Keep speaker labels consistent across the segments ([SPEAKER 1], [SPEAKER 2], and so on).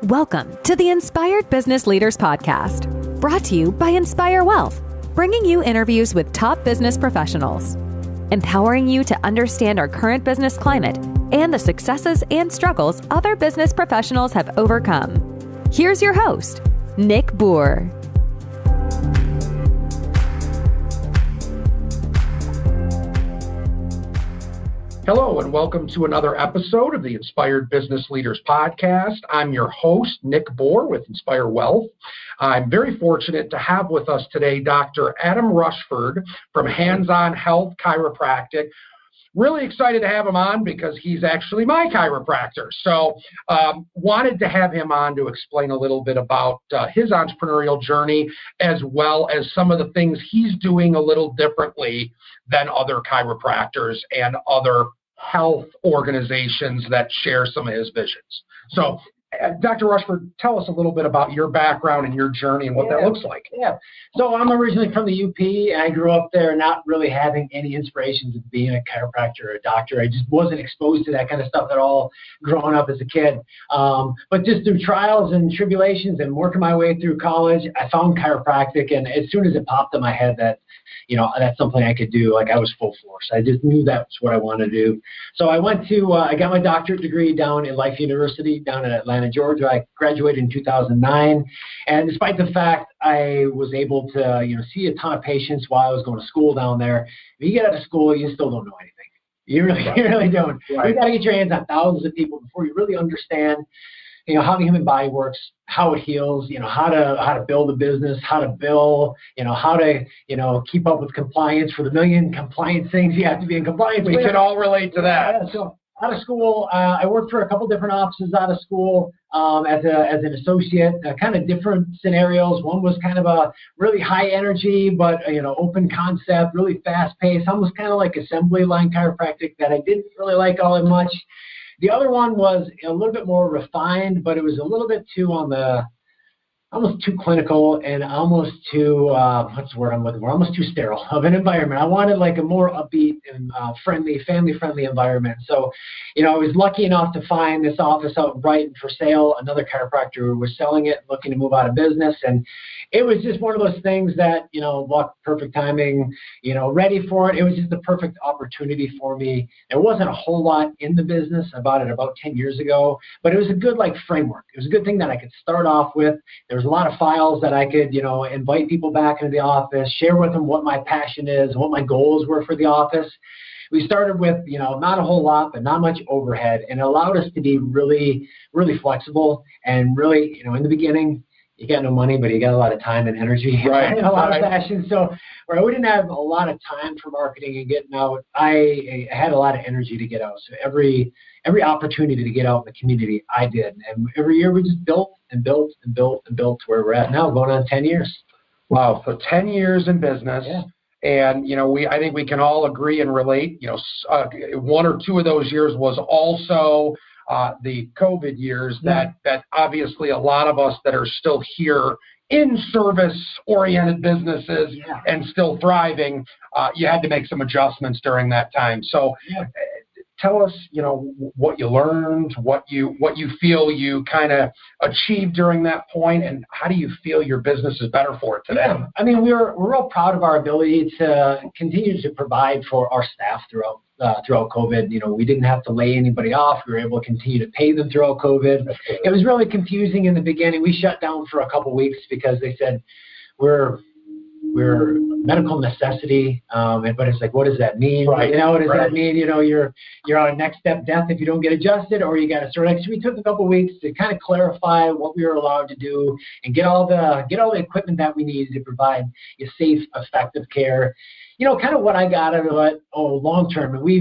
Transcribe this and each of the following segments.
[SPEAKER 1] Welcome to the Inspired Business Leaders Podcast, brought to you by Inspire Wealth, bringing you interviews with top business professionals, empowering you to understand our current business climate and the successes and struggles other business professionals have overcome. Here's your host, Nick Bour.
[SPEAKER 2] Hello, and welcome to another episode of the Inspired Business Leaders Podcast. I'm your host, Nick Bour with Inspire Wealth. I'm very fortunate to have with us today Dr. Adam Rushford from Hands-On Health Chiropractic. Really excited to have him on because he's actually my chiropractor. So wanted to have him on to explain a little bit about his entrepreneurial journey, as well as some of the things he's doing a little differently than other chiropractors and other health organizations that share some of his visions. So Dr. Rushford, tell us a little bit about your background and your journey and what that looks like.
[SPEAKER 3] Yeah. So I'm originally from the UP. I grew up there not really having any inspirations of being a chiropractor or a doctor. I just wasn't exposed to that kind of stuff at all growing up as a kid. But just through trials and tribulations and working my way through college, I found chiropractic. And as soon as it popped in my head that, that's something I could do, like I was full force. I just knew that's what I wanted to do. So I went to, I got my doctorate degree down at Life University down in Atlanta, Georgia. I graduated in 2009, and despite the fact I was able to, see a ton of patients while I was going to school down there, when you get out of school, you still don't know anything. You really don't. Right. You got to get your hands on thousands of people before you really understand, how the human body works, how it heals, how to build a business, how to bill, how to, keep up with compliance for the million compliance things you have to be in compliance with.
[SPEAKER 2] We can all relate to that.
[SPEAKER 3] Yeah, so out of school, I worked for a couple different offices out of school as an associate, kind of different scenarios. One was kind of a really high energy, but, open concept, really fast paced, almost kind of like assembly line chiropractic that I didn't really like all that much. The other one was a little bit more refined, but it was a little bit too almost too clinical and almost too, what's the word I'm looking for? Almost too sterile of an environment. I wanted like a more upbeat and family-friendly environment. So, I was lucky enough to find this office out in Brighton for sale. Another chiropractor was selling it, looking to move out of business. And it was just one of those things that, luck, perfect timing, ready for it. It was just the perfect opportunity for me. There wasn't a whole lot in the business about 10 years ago, but it was a good framework. It was a good thing that I could start off with. There was a lot of files that I could, invite people back into the office, share with them what my passion is, what my goals were for the office. We started with, not a whole lot, but not much overhead, and it allowed us to be really, really flexible and really, in the beginning, you got no money, but you got a lot of time and energy,
[SPEAKER 2] right?
[SPEAKER 3] And a lot of passion. So where we didn't have a lot of time for marketing and getting out, I had a lot of energy to get out. So every opportunity to get out in the community, I did. And every year we just built and built and built and built to where we're at now, going on 10 years.
[SPEAKER 2] Wow. So 10 years in business.
[SPEAKER 3] Yeah.
[SPEAKER 2] And, I think we can all agree and relate, one or two of those years was also the COVID years that obviously a lot of us that are still here in service-oriented businesses and still thriving, you had to make some adjustments during that time. So tell us, what you learned, what you feel you kind of achieved during that point, and how do you feel your business is better for it today?
[SPEAKER 3] Yeah. I mean, we're real proud of our ability to continue to provide for our staff throughout COVID. We didn't have to lay anybody off. We were able to continue to pay them throughout COVID. It was really confusing in the beginning. We shut down for a couple weeks because they said we're medical necessity, but it's like, what does that mean?
[SPEAKER 2] Right.
[SPEAKER 3] What does that mean? You're on a next step death if you don't get adjusted, or you got to sort of. So we took a couple weeks to kind of clarify what we were allowed to do and get all the equipment that we needed to provide a safe, effective care. Kind of what I got out of it, long term. And we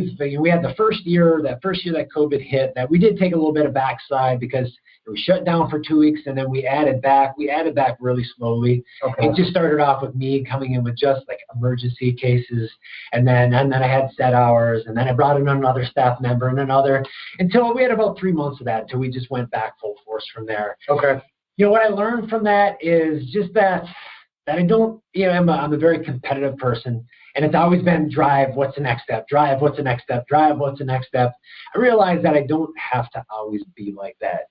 [SPEAKER 3] had the first year that COVID hit, that we did take a little bit of backside because we shut down for 2 weeks and then we added back. We added back really slowly. Okay. It just started off with me coming in with just like emergency cases, and then I had set hours, and then I brought in another staff member and another, until we had about 3 months of that until we just went back full force from there.
[SPEAKER 2] Okay.
[SPEAKER 3] What I learned from that is just that I don't, I'm a very competitive person. And it's always been drive, what's the next step? Drive, what's the next step? Drive, what's the next step? I realize that I don't have to always be like that.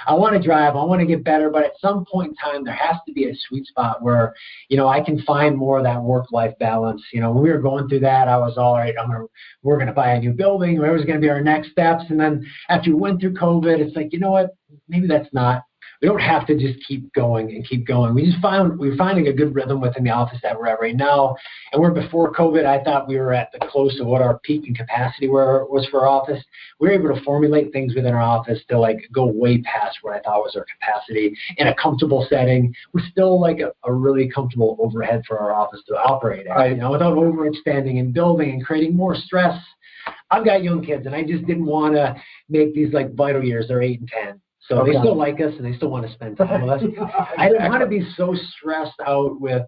[SPEAKER 3] I want to drive, I want to get better, but at some point in time, there has to be a sweet spot where, I can find more of that work-life balance. When we were going through that, I was all right, we're going to buy a new building, where was going to be our next steps. And then after we went through COVID, it's like, you know what, maybe that's not. We don't have to just keep going and keep going. We're finding a good rhythm within the office that we're at right now. And where before COVID, I thought we were at the close of what our peak and capacity was for our office. We were able to formulate things within our office to go way past what I thought was our capacity in a comfortable setting. We're still a really comfortable overhead for our office to operate at, without overextending and building and creating more stress. I've got young kids, and I just didn't want to make these vital years. They're 8 and 10. So they still like us and they still want to spend time with us. I didn't want to be so stressed out with,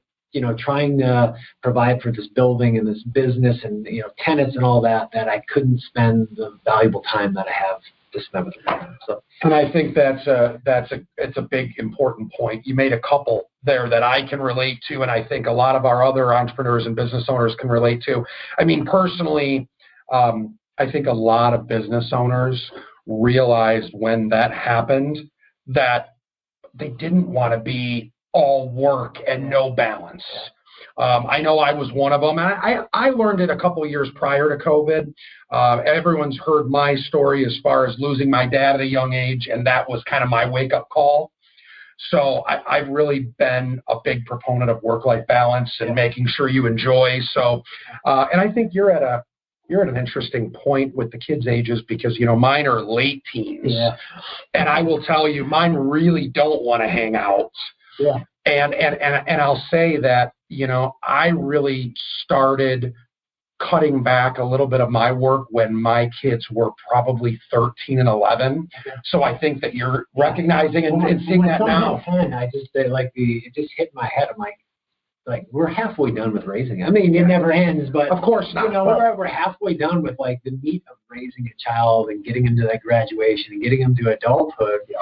[SPEAKER 3] trying to provide for this building and this business and, tenants and all that I couldn't spend the valuable time that I have to spend with them. So.
[SPEAKER 2] And I think it's a big, important point. You made a couple there that I can relate to, and I think a lot of our other entrepreneurs and business owners can relate to. I mean, personally, I think a lot of business owners realized when that happened that they didn't want to be all work and no balance. I know I was one of them, and I learned it a couple of years prior to COVID. Everyone's heard my story as far as losing my dad at a young age, and that was kind of my wake-up call. So I've really been a big proponent of work-life balance and making sure you enjoy. So, and I think you're at an interesting point with the kids' ages because, mine are late teens.
[SPEAKER 3] Yeah.
[SPEAKER 2] And I will tell you, mine really don't want to hang out.
[SPEAKER 3] Yeah.
[SPEAKER 2] And I'll say that, I really started cutting back a little bit of my work when my kids were probably 13 and 11. So I think that you're recognizing and seeing that now.
[SPEAKER 3] It just hit my head. I'm like, we're halfway done with raising. I mean, it never ends, but
[SPEAKER 2] of course not.
[SPEAKER 3] We're halfway done with the meat of raising a child and getting them to that graduation and getting them to adulthood. Yeah.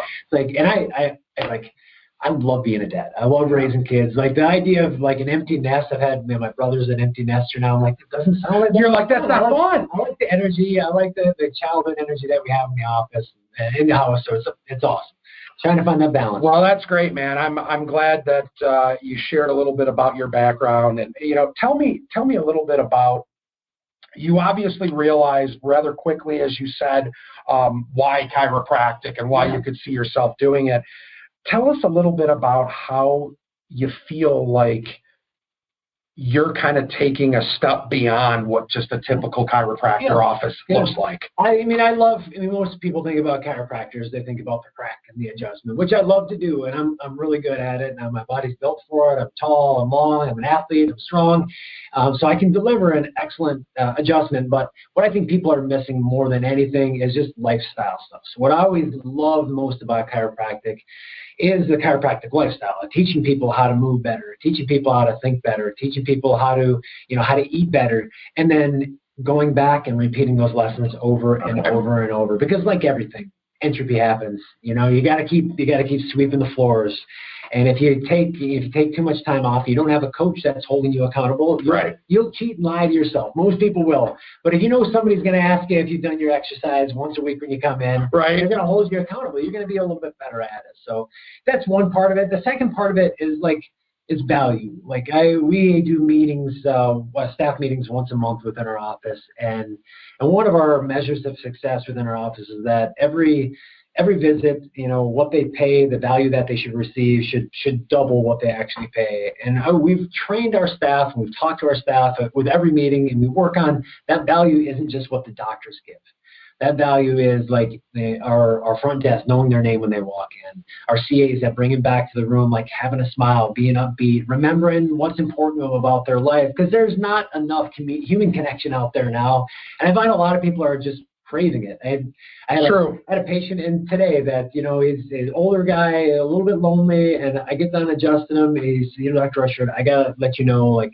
[SPEAKER 3] I love being a dad. I love raising kids. The idea of an empty nest. I've had my brother's an empty nester now. I'm like, it doesn't sound like that.
[SPEAKER 2] You're like, that's not fun.
[SPEAKER 3] I like the energy. I like the childhood energy that we have in the office and in the house. So it's awesome. Trying to find that balance.
[SPEAKER 2] Well, that's great, man. I'm glad that you shared a little bit about your background, and tell me a little bit about. You obviously realized rather quickly, as you said, why chiropractic and why you could see yourself doing it. Tell us a little bit about how you feel like you're kind of taking a step beyond what just a typical chiropractor office looks like.
[SPEAKER 3] Most people think about chiropractors, they think about the crack and the adjustment, which I love to do, and I'm really good at it. Now my body's built for it. I'm tall, I'm long, I'm an athlete, I'm strong, so I can deliver an excellent adjustment. But what I think people are missing more than anything is just lifestyle stuff. So what I always love most about chiropractic is the chiropractic lifestyle, teaching people how to move better, teaching people how to think better, teaching people how to eat better, and then going back and repeating those lessons over and over and over. Because like everything, entropy happens. You got to keep sweeping the floors. And if you take too much time off, you don't have a coach that's holding you accountable.
[SPEAKER 2] Right.
[SPEAKER 3] You'll cheat and lie to yourself. Most people will. But if somebody's going to ask you if you've done your exercise once a week when you come in,
[SPEAKER 2] right,
[SPEAKER 3] they're going to hold you accountable. You're going to be a little bit better at it. So that's one part of it. The second part of it is value. We do meetings, staff meetings once a month within our office, and one of our measures of success within our office is that every visit, what they pay, the value that they should receive should double what they actually pay. And we've trained our staff, and we've talked to our staff with every meeting, and we work on that value isn't just what the doctors give. That value is our front desk knowing their name when they walk in, our CAs that bring them back to the room, having a smile, being upbeat, remembering what's important to them about their life, because there's not enough human connection out there now. And I find a lot of people are just craving it. I had a patient in today that, he's an older guy, a little bit lonely, and I get done adjusting him. He's, Dr. Rushford, I got to let you know,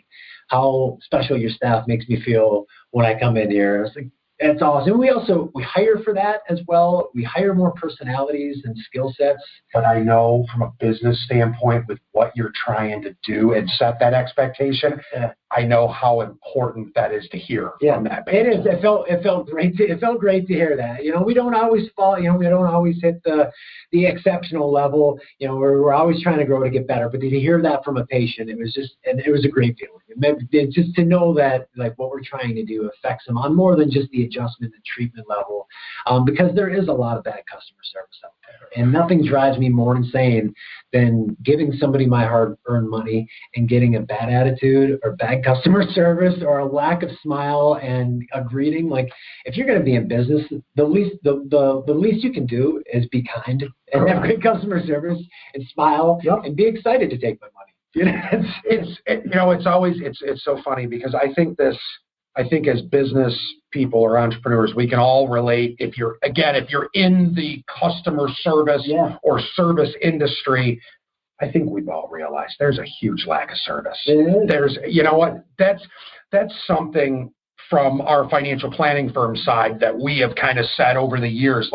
[SPEAKER 3] how special your staff makes me feel when I come in here. I was like, That's awesome. We hire for that as well. We hire more personalities and skill sets.
[SPEAKER 2] But I know from a business standpoint, with what you're trying to do and set that expectation, I know how important that is to hear from that.
[SPEAKER 3] It is. It felt great. It felt great to hear that. We don't always fall. We don't always hit the exceptional level. We're always trying to grow to get better. But to hear that from a patient, it was a great feeling. Just to know that what we're trying to do affects them on more than just the adjustment and treatment level, because there is a lot of bad customer service out there, and nothing drives me more insane than giving somebody my hard-earned money and getting a bad attitude or bad customer service or a lack of smile and a greeting. If you're going to be in business, the least you can do is be kind and have great customer service and smile and be excited to take my money.
[SPEAKER 2] It's so funny because I think as business people or entrepreneurs, we can all relate. If you're in the customer service or service industry, I think we've all realized there's a huge lack of service. There's, that's something from our financial planning firm side that we have kind of said over the years,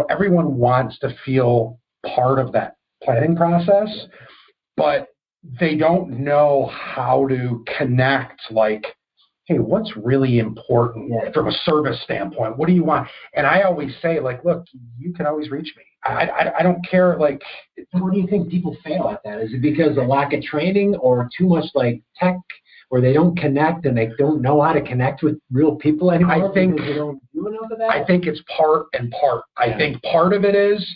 [SPEAKER 2] everyone wants to feel part of that planning process, but they don't know how to connect, hey, what's really important from a service standpoint? What do you want? And I always say, look, you can always reach me. I don't care.
[SPEAKER 3] What do you think people fail at that? Is it because of lack of training or too much tech where they don't connect and they don't know how to connect with real people anymore?
[SPEAKER 2] I think
[SPEAKER 3] they don't do enough of that?
[SPEAKER 2] I think it's part and part. I think part of it is,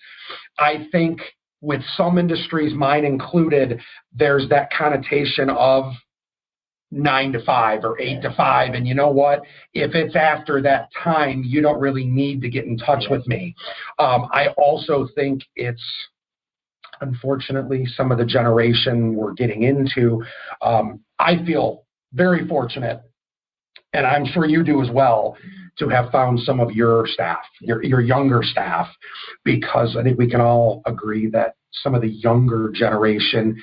[SPEAKER 2] I think with some industries, mine included, there's that connotation of 9 to 5 or 8 to 5. And you know what? If it's after that time, you don't really need to get in touch with me. I also think it's, unfortunately, some of the generation we're getting into. I feel very fortunate, and I'm sure you do as well, to have found some of your staff, your younger staff, because I think we can all agree that some of the younger generation,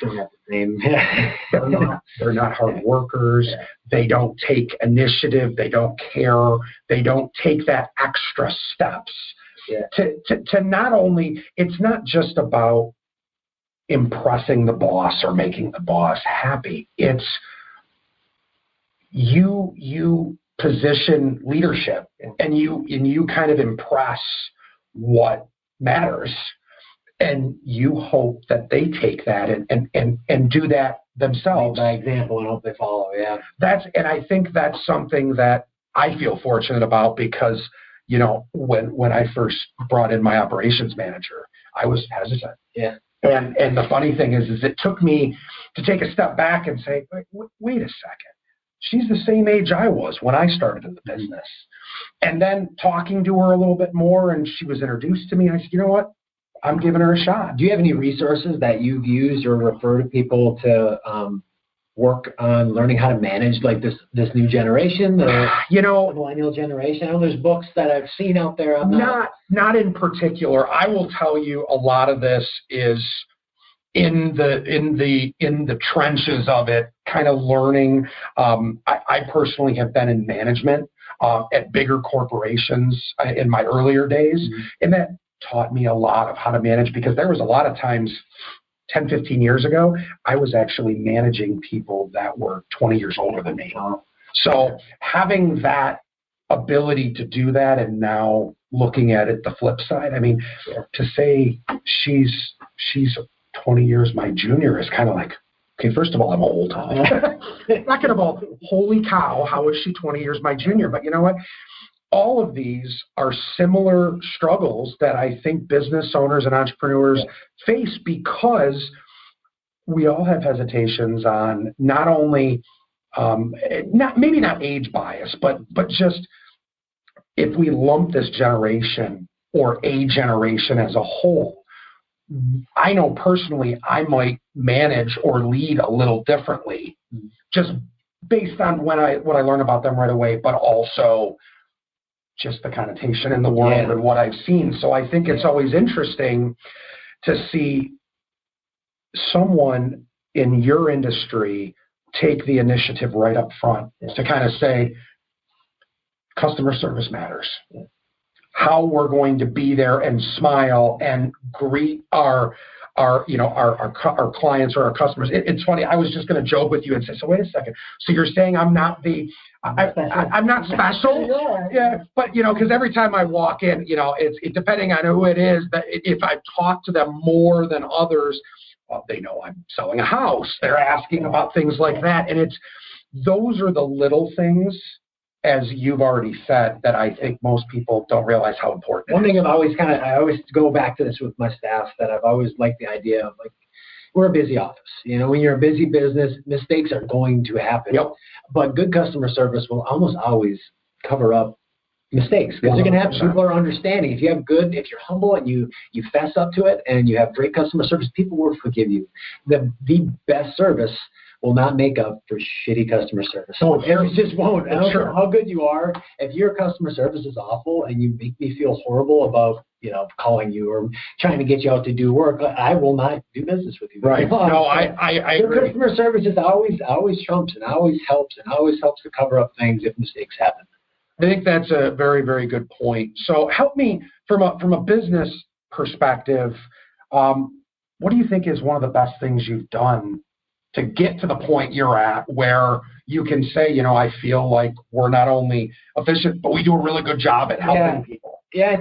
[SPEAKER 2] they're not hard workers. They don't take initiative. They don't care. They don't take that extra steps to not only, it's not just about impressing the boss or making the boss happy. It's you position leadership and you kind of impress what matters. And you hope that they take that and do that themselves.
[SPEAKER 3] By example, and hope they follow,
[SPEAKER 2] And I think that's something that I feel fortunate about because, when I first brought in my operations manager, I was hesitant. And the funny thing is it took me to take a step back and say, wait a second. She's the same age I was when I started in the business. And then talking to her a little bit more, and she was introduced to me, I said, you know what? I'm giving her a shot.
[SPEAKER 3] Do you have any resources that you've used or refer to people to work on learning how to manage this new generation, the millennial generation? I know there's books that I've seen out there on that.
[SPEAKER 2] Not in particular. I will tell you a lot of this is in the trenches of it, kind of learning. I personally have been in management at bigger corporations in my earlier days, and that taught me a lot of how to manage, because there was a lot of times 10, 15 years ago, I was actually managing people that were 20 years older than me. So having that ability to do that, and now looking at it the flip side, I mean, to say she's 20 years my junior is kind of like, okay, first of all, I'm old. Second of all, holy cow, how is she 20 years my junior? But you know what? All of these are similar struggles that I think business owners and entrepreneurs face, because we all have hesitations on not only, maybe not age bias, but just if we lump this generation or a generation as a whole, I know personally I might manage or lead a little differently, just based on what I learn about them right away, but also just the connotation in the world and what I've seen. So I think it's always interesting to see someone in your industry take the initiative right up front to kind of say, customer service matters. How we're going to be there and smile and greet our clients or our customers. It's funny. I was just going to joke with you and say, so wait a second. So you're saying I'm not special? Yeah. But, because every time I walk in, it's depending on who it is, that if I talk to them more than others, well, they know I'm selling a house. They're asking about things like that. And those are the little things, as you've already said, that I think most people don't realize how important.
[SPEAKER 3] One thing I always go back to this with my staff, that I've always liked the idea of, like, we're a busy office. When you're a busy business, mistakes are going to happen.
[SPEAKER 2] Yep.
[SPEAKER 3] But good customer service will almost always cover up mistakes, because you're going to have people are understanding. If you're humble and you fess up to it and you have great customer service, people will forgive you. The best service will not make up for shitty customer service. It just won't. I don't care how good you are. If your customer service is awful and you make me feel horrible about calling you or trying to get you out to do work, I will not do business with you.
[SPEAKER 2] Right. No, I agree.
[SPEAKER 3] Customer service is always trumps and always helps to cover up things if mistakes happen.
[SPEAKER 2] I think that's a very, very good point. So help me from a business perspective. What do you think is one of the best things you've done to get to the point you're at where you can say, I feel like we're not only efficient, but we do a really good job at helping people?
[SPEAKER 3] Yeah,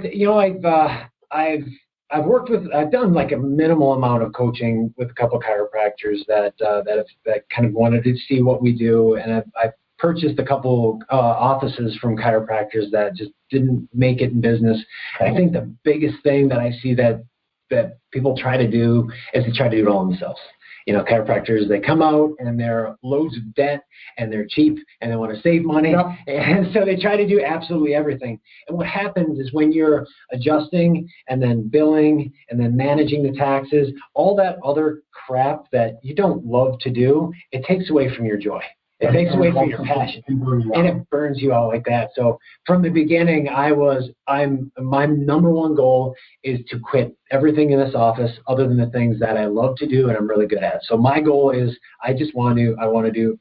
[SPEAKER 3] I've done like a minimal amount of coaching with a couple of chiropractors that kind of wanted to see what we do, and I've purchased a couple offices from chiropractors that just didn't make it in business. And I think the biggest thing that I see that people try to do is they try to do it all themselves. Chiropractors, they come out and they're loads of debt and they're cheap and they want to save money. Yep. And so they try to do absolutely everything. And what happens is when you're adjusting and then billing and then managing the taxes, all that other crap that you don't love to do, it takes away from your joy. It takes away from your passion, and it burns you out like that. So from the beginning, my number one goal is to quit everything in this office other than the things that I love to do and I'm really good at. So my goal is I want to do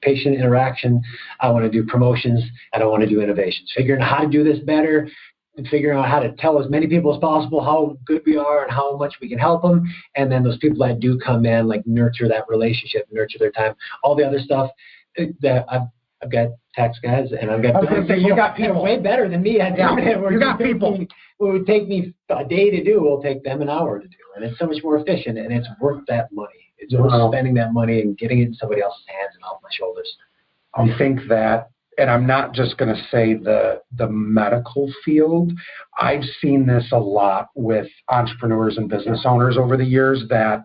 [SPEAKER 3] patient interaction, I want to do promotions, and I want to do innovations. Figuring out how to do this better, and figuring out how to tell as many people as possible how good we are and how much we can help them. And then those people that do come in, like, nurture that relationship, nurture their time, all the other stuff that I've got tax guys and I've got
[SPEAKER 2] you got people
[SPEAKER 3] way better than me.
[SPEAKER 2] You got people.
[SPEAKER 3] What would take me a day to do will take them an hour to do. And it's so much more efficient, and it's worth that money. It's worth spending that money and getting it in somebody else's hands and off my shoulders.
[SPEAKER 2] I think that, and I'm not just going to say the medical field. I've seen this a lot with entrepreneurs and business owners over the years that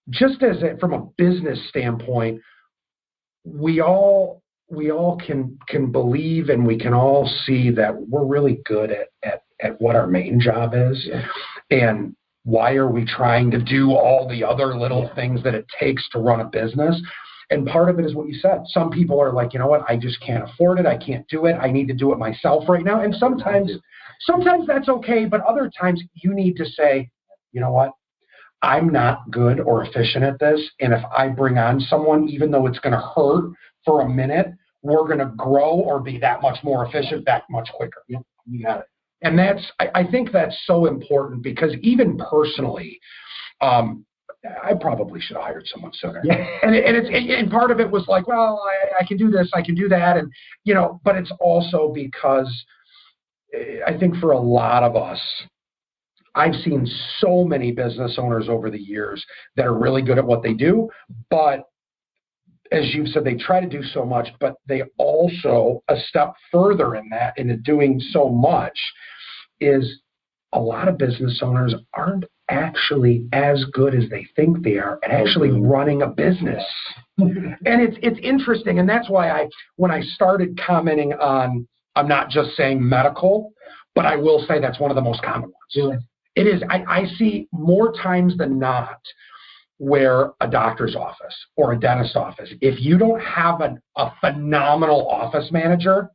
[SPEAKER 2] just from a business standpoint, we all can believe and we can all see that we're really good at what our main job is. Yeah. And why are we trying to do all the other little things that it takes to run a business? And part of it is what you said. Some people are like, you know what, I just can't afford it. I can't do it. I need to do it myself right now. And sometimes that's okay. But other times you need to say, you know what, I'm not good or efficient at this. And if I bring on someone, even though it's going to hurt for a minute, we're going to grow or be that much more efficient, that much quicker.
[SPEAKER 3] Yep, you got it.
[SPEAKER 2] And I think that's so important, because even personally, I probably should have hired someone sooner. Yeah. And part of it was like, well, I can do this, I can do that. And, but it's also because I think for a lot of us, I've seen so many business owners over the years that are really good at what they do, but as you've said, they try to do so much, but they also, a step further in that, into doing so much, is a lot of business owners aren't actually as good as they think they are at actually running a business. And it's interesting, and that's why when I started commenting on, I'm not just saying medical, but I will say that's one of the most common ones. Yeah. It is. I see more times than not where a doctor's office or a dentist office, if you don't have a phenomenal office manager,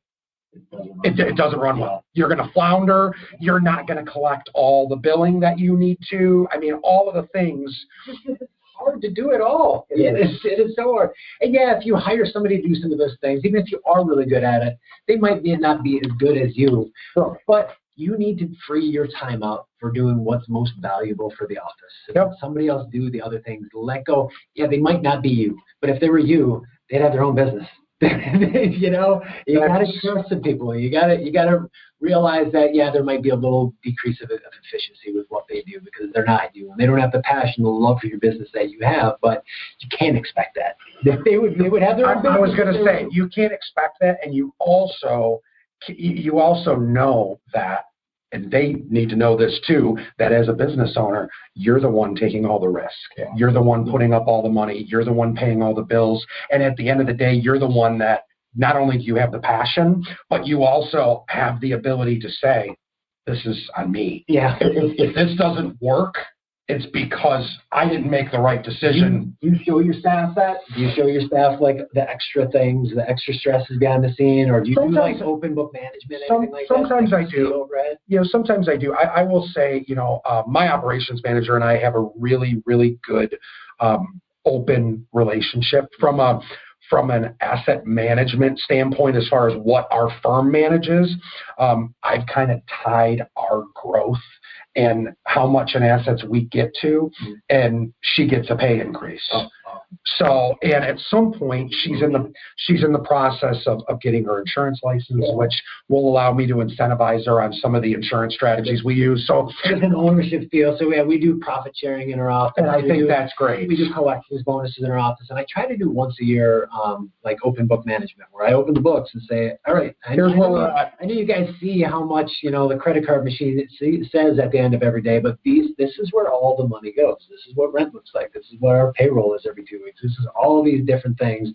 [SPEAKER 2] it doesn't run well. You're going to flounder. You're not going to collect all the billing that you need to. I mean, all of the things.
[SPEAKER 3] It's hard hard to do it all. It is so hard. And yeah, if you hire somebody to do some of those things, even if you are really good at it, they might not be as good as you. Sure. But you need to free your time out for doing what's most valuable for the office. If somebody else do the other things, let go. Yeah, they might not be you, but if they were you, they'd have their own business. You know, you got to trust some people. You got to realize that, there might be a little decrease of efficiency with what they do because they're not you, and they don't have the passion, the love for your business that you have. But you can't expect that. They would have their own business.
[SPEAKER 2] I was going to say, you can't expect that, and you also know that, and they need to know this too, that as a business owner, you're the one taking all the risk. Yeah. You're the one putting up all the money. You're the one paying all the bills. And at the end of the day, you're the one that not only do you have the passion, but you also have the ability to say, this is on me.
[SPEAKER 3] Yeah.
[SPEAKER 2] If this doesn't work, it's because I didn't make the right decision.
[SPEAKER 3] You show your staff that? Do you show your staff like the extra things, the extra stresses behind the scene, or do you do like open book management?
[SPEAKER 2] Sometimes I do. Sometimes I do. I will say, my operations manager and I have a really, really good open relationship from an asset management standpoint as far as what our firm manages. I've kind of tied our growth and how much in assets we get to, and she gets a pay increase. So, and at some point, she's in the process of getting her insurance license, which will allow me to incentivize her on some of the insurance strategies we use. So
[SPEAKER 3] it's an ownership deal. So we do profit sharing in our office.
[SPEAKER 2] And I think that's great.
[SPEAKER 3] We do collections bonuses in our office, and I try to do once a year, like open book management, where I open the books and say, all right, I know you guys see how much the credit card machine says at the end of every day, but this is where all the money goes. This is what rent looks like. This is what our payroll is every 2 weeks. This is all these different things,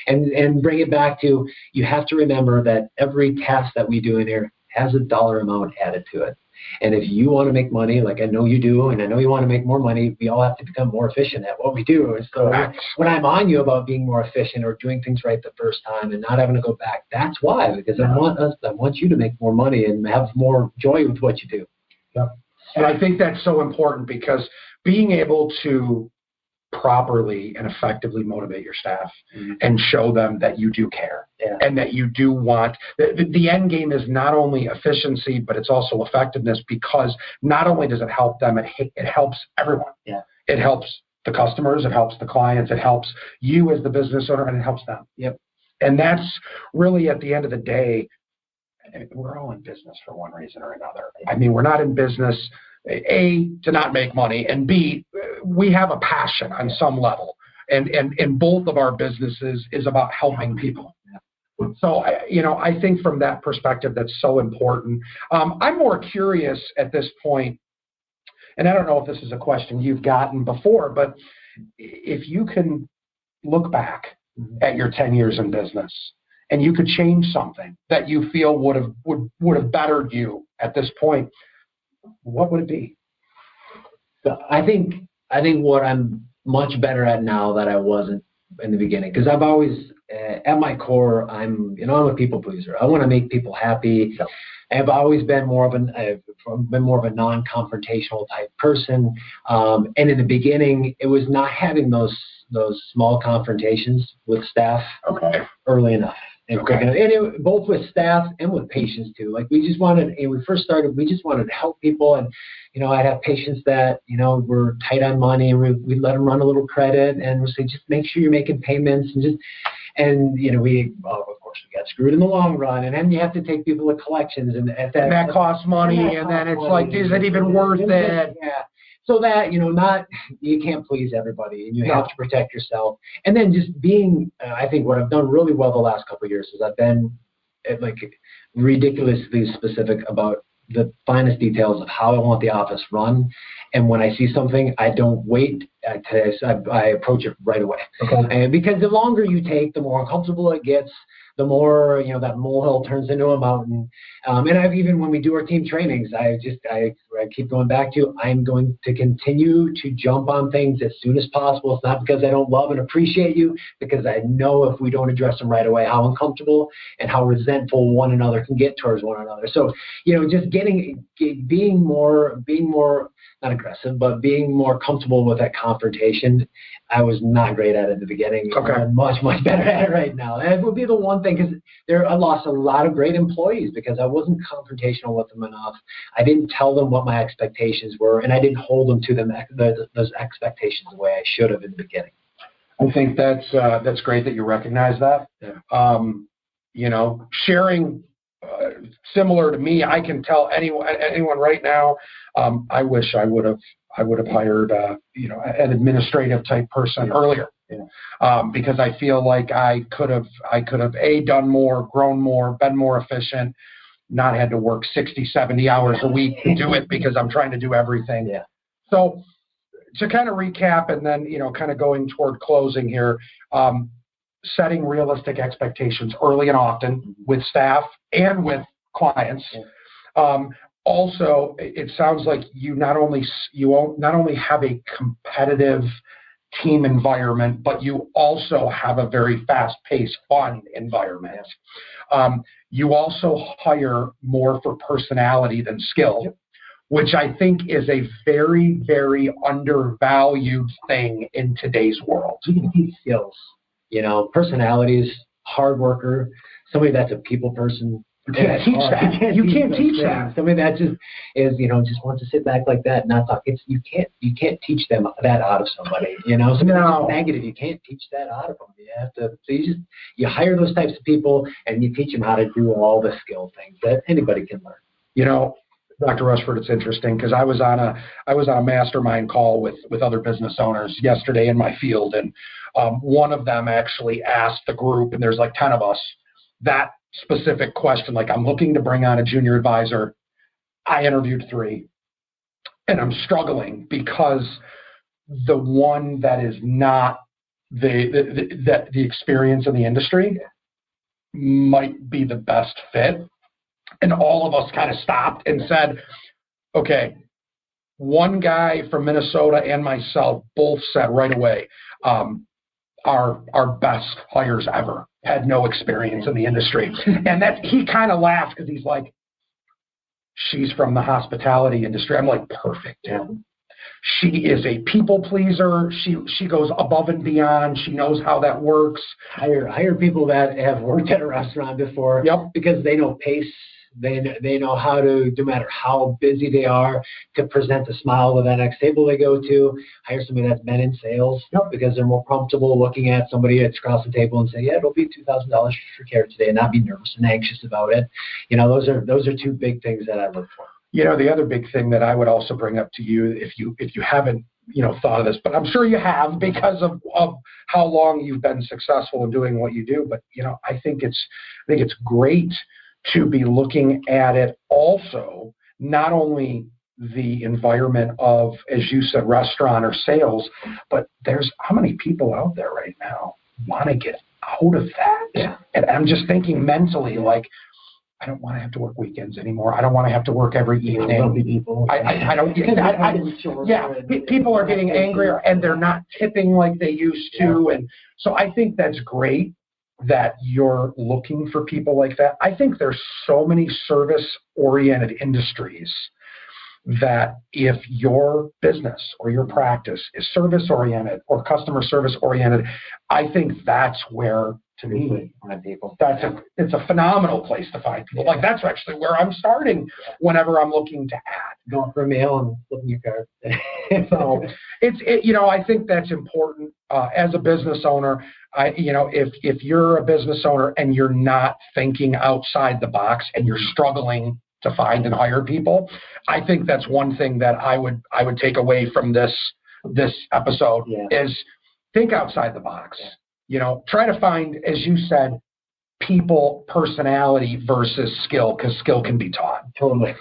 [SPEAKER 3] and bring it back to, you have to remember that every task that we do in here has a dollar amount added to it. And if you want to make money, like I know you do, and I know you want to make more money, we all have to become more efficient at what we do. And so when I'm on you about being more efficient or doing things right the first time and not having to go back, that's why, because I want you to make more money and have more joy with what you do.
[SPEAKER 2] Yep. And I think that's so important, because being able to properly and effectively motivate your staff and show them that you do care and that you do want, the end game is not only efficiency, but it's also effectiveness, because not only does it help them, it helps everyone. Yeah. It helps the customers, it helps the clients, it helps you as the business owner, and it helps them.
[SPEAKER 3] Yep.
[SPEAKER 2] And that's really, at the end of the day, we're all in business for one reason or another. I mean, we're not in business, A, to not make money, and B, we have a passion on some level. And both of our businesses is about helping people. So, I think from that perspective, that's so important. I'm more curious at this point, and I don't know if this is a question you've gotten before, but if you can look back at your 10 years in business, and you could change something that you feel would have bettered you at this point, what would it be?
[SPEAKER 3] I think what I'm much better at now that I wasn't in the beginning, because I've always, at my core, I'm a people pleaser. I want to make people happy. Yep. I've always been more of a non-confrontational type person. And in the beginning, it was not having those small confrontations with staff early enough. And both with staff and with patients too. Like we just wanted, when we first started, we just wanted to help people. And, I'd have patients that, were tight on money, and we'd let them run a little credit, and we'd say, just make sure you're making payments, of course we got screwed in the long run. And then you have to take people to collections, and
[SPEAKER 2] that costs money. And then it's like, is it even worth it?
[SPEAKER 3] Yeah. So that, you can't please everybody, and you have to protect yourself. And then just being, I think what I've done really well the last couple of years is I've been ridiculously specific about the finest details of how I want the office run. And when I see something, I don't wait. I approach it right away. Okay. And because the longer you take, the more uncomfortable it gets, the more, that molehill turns into a mountain. And I've even, when we do our team trainings, I keep going back to, I'm going to continue to jump on things as soon as possible. It's not because I don't love and appreciate you, because I know if we don't address them right away, how uncomfortable and how resentful one another can get towards one another. So, just being more, not aggressive, but being more comfortable with that confrontation. I was not great at it in the beginning.
[SPEAKER 2] Okay.
[SPEAKER 3] I'm much better at it right now. That would be the one thing, because I lost a lot of great employees because I wasn't confrontational with them enough. I didn't tell them what my expectations were, and I didn't hold them to those expectations the way I should have in the beginning.
[SPEAKER 2] I think that's great that you recognize that.
[SPEAKER 3] Yeah.
[SPEAKER 2] Sharing similar to me, I can tell anyone right now. I wish I would have hired an administrative type person earlier.
[SPEAKER 3] Yeah.
[SPEAKER 2] Because I feel like I could have done more, grown more, been more efficient, not had to work 60, 70 hours a week to do it because I'm trying to do everything.
[SPEAKER 3] Yeah.
[SPEAKER 2] So to kind of recap and then, kind of going toward closing here, setting realistic expectations early and often with staff and with clients.
[SPEAKER 3] Yeah.
[SPEAKER 2] Also, it sounds like you not only have a competitive team environment, but you also have a very fast-paced, fun environment. You also hire more for personality than skill, which I think is a very, very undervalued thing in today's world.
[SPEAKER 3] You can teach skills, personalities, hard worker, somebody that's a people person.
[SPEAKER 2] You can't teach that. You can't teach that.
[SPEAKER 3] Somebody that just is, just wants to sit back like that and not talk. You can't teach them that out of somebody. Somebody that's negative. You can't teach that out of them. You have to. So you hire those types of people and you teach them how to do all the skill things that anybody can learn.
[SPEAKER 2] Dr. Rushford, it's interesting because I was on a mastermind call with other business owners yesterday in my field, and one of them actually asked the group, and there's like 10 of us, that specific question, like, I'm looking to bring on a junior advisor. I interviewed 3, and I'm struggling because the one that is not the experience in the industry might be the best fit. And all of us kind of stopped and said, okay, one guy from Minnesota and myself both said right away, our best hires ever had no experience in the industry. And he kind of laughed because he's like, she's from the hospitality industry. I'm like, perfect. Yeah. She is a people pleaser. She goes above and beyond. She knows how that works.
[SPEAKER 3] Hire people that have worked at a restaurant before.
[SPEAKER 2] Yep.
[SPEAKER 3] Because they know pace. They know how to, no matter how busy they are, to present a smile to that next table they go to. Hire somebody that's been in sales.
[SPEAKER 2] Yep.
[SPEAKER 3] Because they're more comfortable looking at somebody that's across the table and say, yeah, it'll be $2,000 for care today, and not be nervous and anxious about it. Those are 2 big things that I look for.
[SPEAKER 2] The other big thing that I would also bring up to you, if you haven't thought of this, but I'm sure you have because of how long you've been successful in doing what you do. But I think it's great to be looking at it also, not only the environment of, as you said, restaurant or sales, but there's how many people out there right now want to get out of that.
[SPEAKER 3] Yeah.
[SPEAKER 2] And I'm just thinking mentally, like, I don't want to have to work weekends anymore. I don't want to have to work every evening.
[SPEAKER 3] People.
[SPEAKER 2] I don't. People are getting angrier and they're not tipping like they used to, and so I think that's great that you're looking for people like that. I think there's so many service-oriented industries that if your business or your practice is service-oriented or customer service-oriented, I think that's where, to me, it's a phenomenal place to find people. Like, that's actually where I'm starting whenever I'm looking to add.
[SPEAKER 3] Going for a mail and flipping your card.
[SPEAKER 2] So I think that's important as a business owner. If you're a business owner and you're not thinking outside the box and you're struggling to find and hire people, I think that's one thing that I would take away from this episode is think outside the box. Try to find, as you said, people, personality versus skill, because skill can be taught.
[SPEAKER 3] Totally.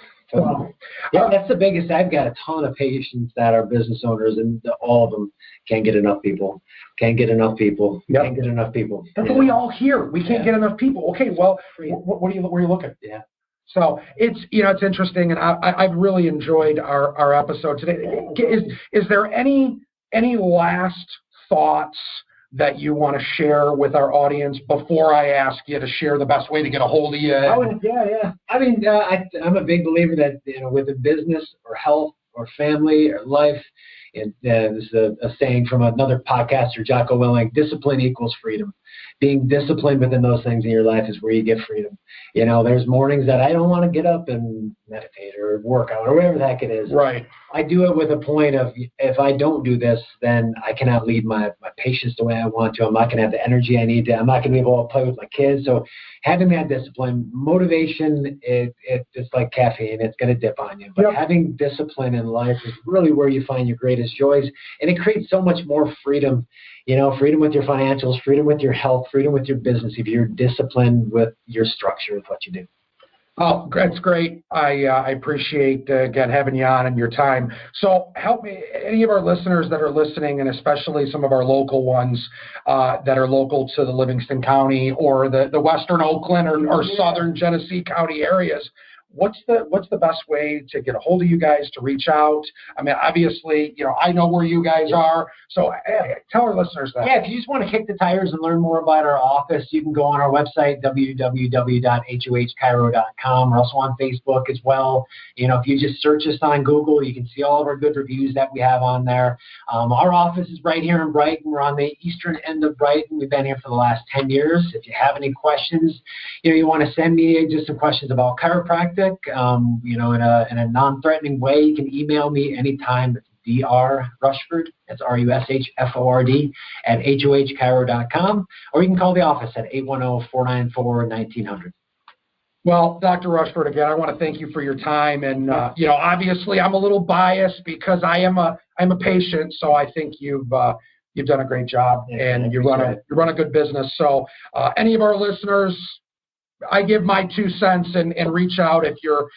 [SPEAKER 3] Yeah, that's the biggest. I've got a ton of patients that are business owners, and all of them can't get enough people. Can't get enough people.
[SPEAKER 2] Yep.
[SPEAKER 3] Can't get enough people.
[SPEAKER 2] That's what we all hear. We can't get enough people. Okay, well, where are you looking?
[SPEAKER 3] Yeah.
[SPEAKER 2] So it's interesting, and I've really enjoyed our episode today. Is there any last thoughts that you want to share with our audience before I ask you to share the best way to get a hold of you?
[SPEAKER 3] Yeah. I mean, I'm a big believer that with a business or health or family or life, This is a saying from another podcaster, Jocko Willink: discipline equals freedom. Being disciplined within those things in your life is where you get freedom. There's mornings that I don't want to get up and meditate or work out or whatever the heck it is.
[SPEAKER 2] Right.
[SPEAKER 3] I do it with a point of, if I don't do this, then I cannot lead my patients the way I want to. I'm not going to have the energy I need to. I'm not going to be able to play with my kids. So having that discipline, motivation, it's like caffeine. It's going to dip on you. But having discipline in life is really where you find your greatest joys. And it creates so much more freedom. Freedom with your financials, freedom with your health, freedom with your business, if you're disciplined with your structure of what you do.
[SPEAKER 2] Oh, that's great. I appreciate, again, having you on and your time. So help me, any of our listeners that are listening, and especially some of our local ones that are local to the Livingston County or the Western Oakland or Southern Genesee County areas, what's the best way to get a hold of you guys, to reach out? I mean, obviously, I know where you guys are. So tell our listeners that.
[SPEAKER 3] Yeah, if you just want to kick the tires and learn more about our office, you can go on our website, www.hohchiro.com. We're also on Facebook as well. If you just search us on Google, you can see all of our good reviews that we have on there. Our office is right here in Brighton. We're on the eastern end of Brighton. We've been here for the last 10 years. If you have any questions, you want to send me just some questions about chiropractic, in a non-threatening way, you can email me anytime. It's Dr. Rushford, that's Rushford, at hohchiro.com, or you can call the office at 810-494-1900.
[SPEAKER 2] Well, Dr. Rushford, again, I want to thank you for your time. And, obviously I'm a little biased because I'm a patient. So I think you've done a great job, and you run a good business. So any of our listeners, I give my 2 cents and reach out if you're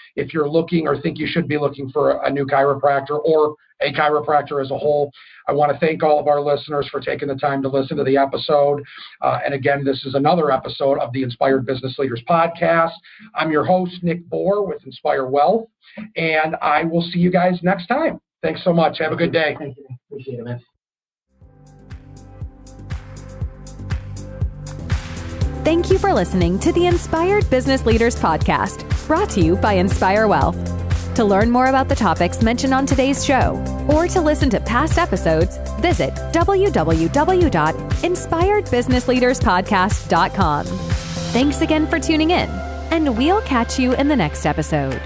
[SPEAKER 2] looking or think you should be looking for a new chiropractor or a chiropractor as a whole. I want to thank all of our listeners for taking the time to listen to the episode. And again, this is another episode of the Inspired Business Leaders Podcast. I'm your host, Nick Bour with Inspire Wealth, and I will see you guys next time. Thanks so much. Have a good day.
[SPEAKER 3] Thank you. Appreciate it, man.
[SPEAKER 1] Thank you for listening to the Inspired Business Leaders Podcast, brought to you by Inspire Wealth. To learn more about the topics mentioned on today's show, or to listen to past episodes, visit www.inspiredbusinessleaderspodcast.com. Thanks again for tuning in, and we'll catch you in the next episode.